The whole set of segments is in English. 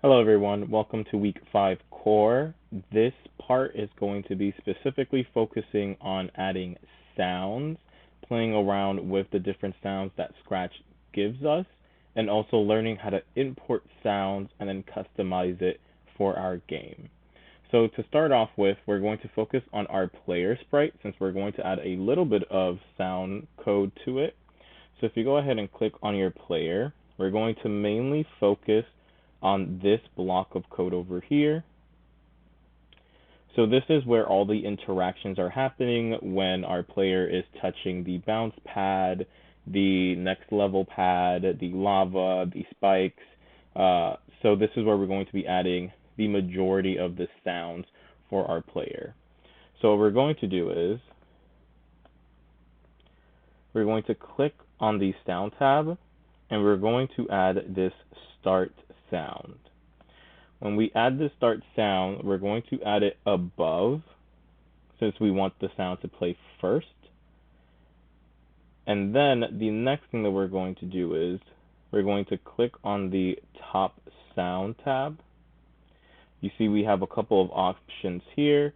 Hello everyone, welcome to week 5 core. This part is going to be specifically focusing on adding sounds, playing around with the different sounds that Scratch gives us, and also learning how to import sounds and then customize it for our game. So to start off with, we're going to focus on our player sprite since we're going to add a little bit of sound code to it. So if you go ahead and click on your player, we're going to mainly focus on this block of code over here. So this is where all the interactions are happening when our player is touching the bounce pad, the next level pad, the lava, the spikes. So this is where we're going to be adding the majority of the sounds for our player. So what we're going to do is we're going to click on the sound tab and we're going to add this start sound. When we add the start sound, we're going to add it above since we want the sound to play first. And then the next thing that we're going to do is we're going to click on the top sound tab. You see we have a couple of options here.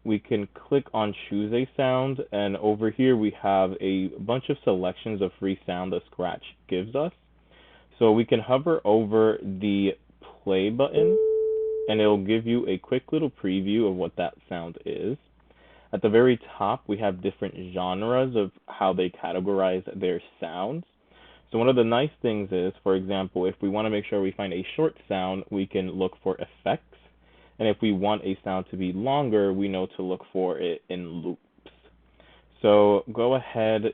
We can click on choose a sound, and over here we have a bunch of selections of free sound that Scratch gives us. So we can hover over the play button and it'll give you a quick little preview of what that sound is. At the very top, we have different genres of how they categorize their sounds. So one of the nice things is, for example, if we want to make sure we find a short sound, we can look for effects. And if we want a sound to be longer, we know to look for it in loops. So go ahead,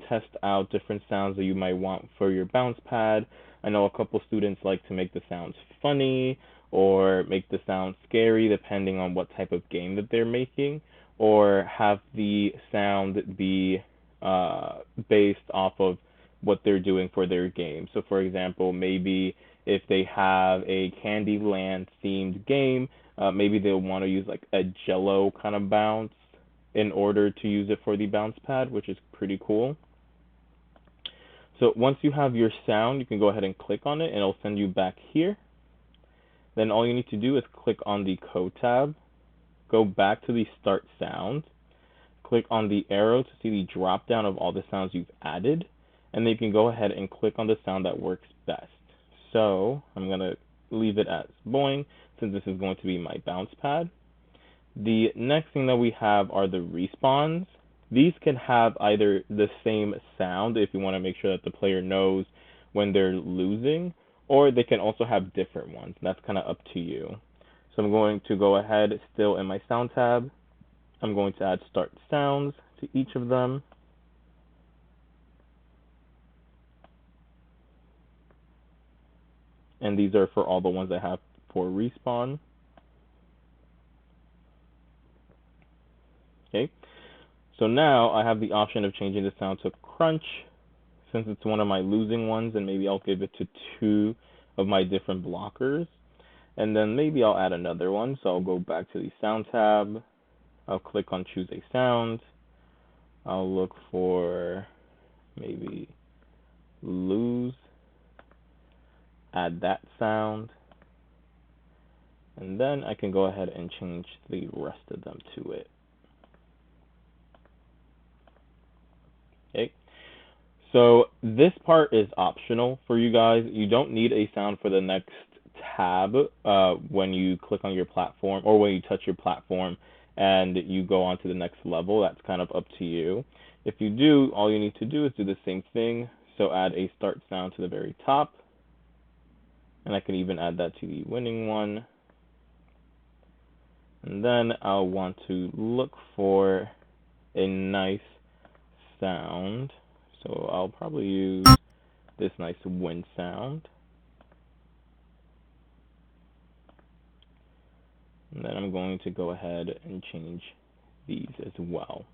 test out different sounds that you might want for your bounce pad. I know a couple students like to make the sounds funny or make the sound scary depending on what type of game that they're making, or have the sound be based off of what they're doing for their game. So for example, maybe if they have a Candyland themed game, maybe they'll want to use like a Jello kind of bounce in order to use it for the bounce pad, which is pretty cool. So once you have your sound, you can go ahead and click on it and it'll send you back here. Then all you need to do is click on the code tab, go back to the start sound, click on the arrow to see the drop down of all the sounds you've added, and then you can go ahead and click on the sound that works best. So I'm going to leave it as boing since this is going to be my bounce pad. The next thing that we have are the respawns. These can have either the same sound if you want to make sure that the player knows when they're losing, or they can also have different ones. That's kind of up to you. So I'm going to go ahead, still in my sound tab, I'm going to add start sounds to each of them. And these are for all the ones I have for respawn. Okay, so now I have the option of changing the sound to crunch since it's one of my losing ones, and maybe I'll give it to 2 of my different blockers. And then maybe I'll add another one. So I'll go back to the sound tab. I'll click on choose a sound. I'll look for maybe lose, add that sound, and then I can go ahead and change the rest of them to it. Okay, so this part is optional for you guys. You don't need a sound for the next tab when you click on your platform or when you touch your platform and you go on to the next level. That's kind of up to you. If you do, all you need to do is do the same thing. So add a start sound to the very top, and I can even add that to the winning one. And then I'll want to look for a nice sound. So I'll probably use this nice wind sound. And then I'm going to go ahead and change these as well.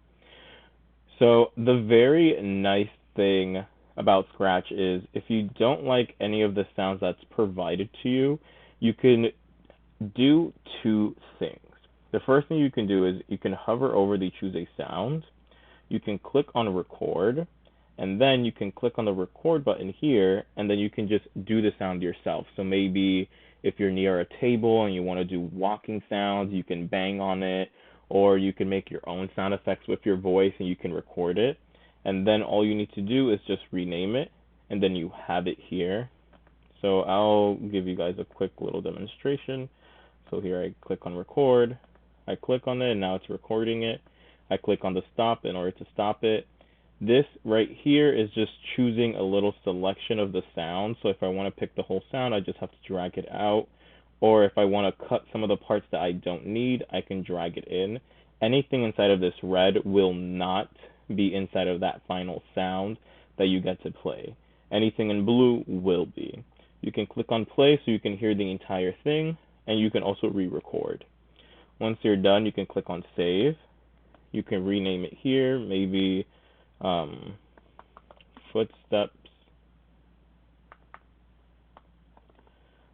So the very nice thing about Scratch is if you don't like any of the sounds that's provided to you, you can do 2 things. The first thing you can do is you can hover over the choose a sound, you can click on record, And then you can click on the record button here, and then you can just do the sound yourself. So maybe if you're near a table and you want to do walking sounds, you can bang on it, or you can make your own sound effects with your voice and you can record it. And then all you need to do is just rename it, and then you have it here. So I'll give you guys a quick little demonstration. So here I click on record, I click on it, and now it's recording it. I click on the stop in order to stop it. This right here is just choosing a little selection of the sound. So if I want to pick the whole sound, I just have to drag it out. Or if I want to cut some of the parts that I don't need, I can drag it in. Anything inside of this red will not be inside of that final sound that you get to play. Anything in blue will be. You can click on play so you can hear the entire thing, and you can also re-record. Once you're done, you can click on save. You can rename it here, maybe footsteps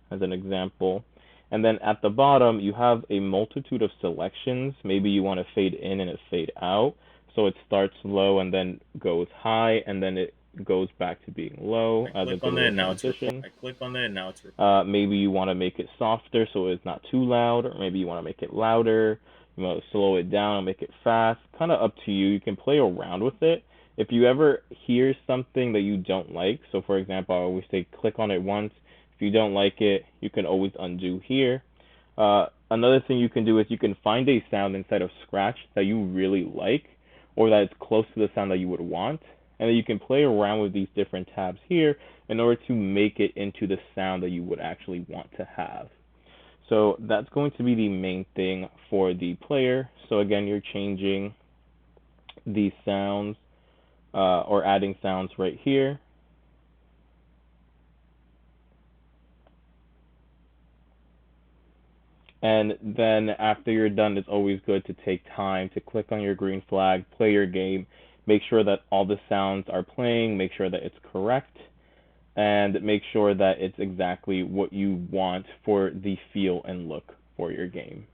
as an example. And then at the bottom, you have a multitude of selections. Maybe you want to fade in and it fade out. So it starts low and then goes high, and then it goes back to being low as a good transition. I click on that, now it's Maybe you want to make it softer so it's not too loud, or maybe you want to make it louder. You want to slow it down and make it fast. Kind of up to you. You can play around with it. If you ever hear something that you don't like, so for example, I always say click on it once. If you don't like it, you can always undo here. Another thing you can do is you can find a sound inside of Scratch that you really like, or that is close to the sound that you would want, and then you can play around with these different tabs here in order to make it into the sound that you would actually want to have. So that's going to be the main thing for the player. So again, you're changing these sounds or adding sounds right here. And then after you're done, it's always good to take time to click on your green flag, play your game, make sure that all the sounds are playing, make sure that it's correct, and make sure that it's exactly what you want for the feel and look for your game.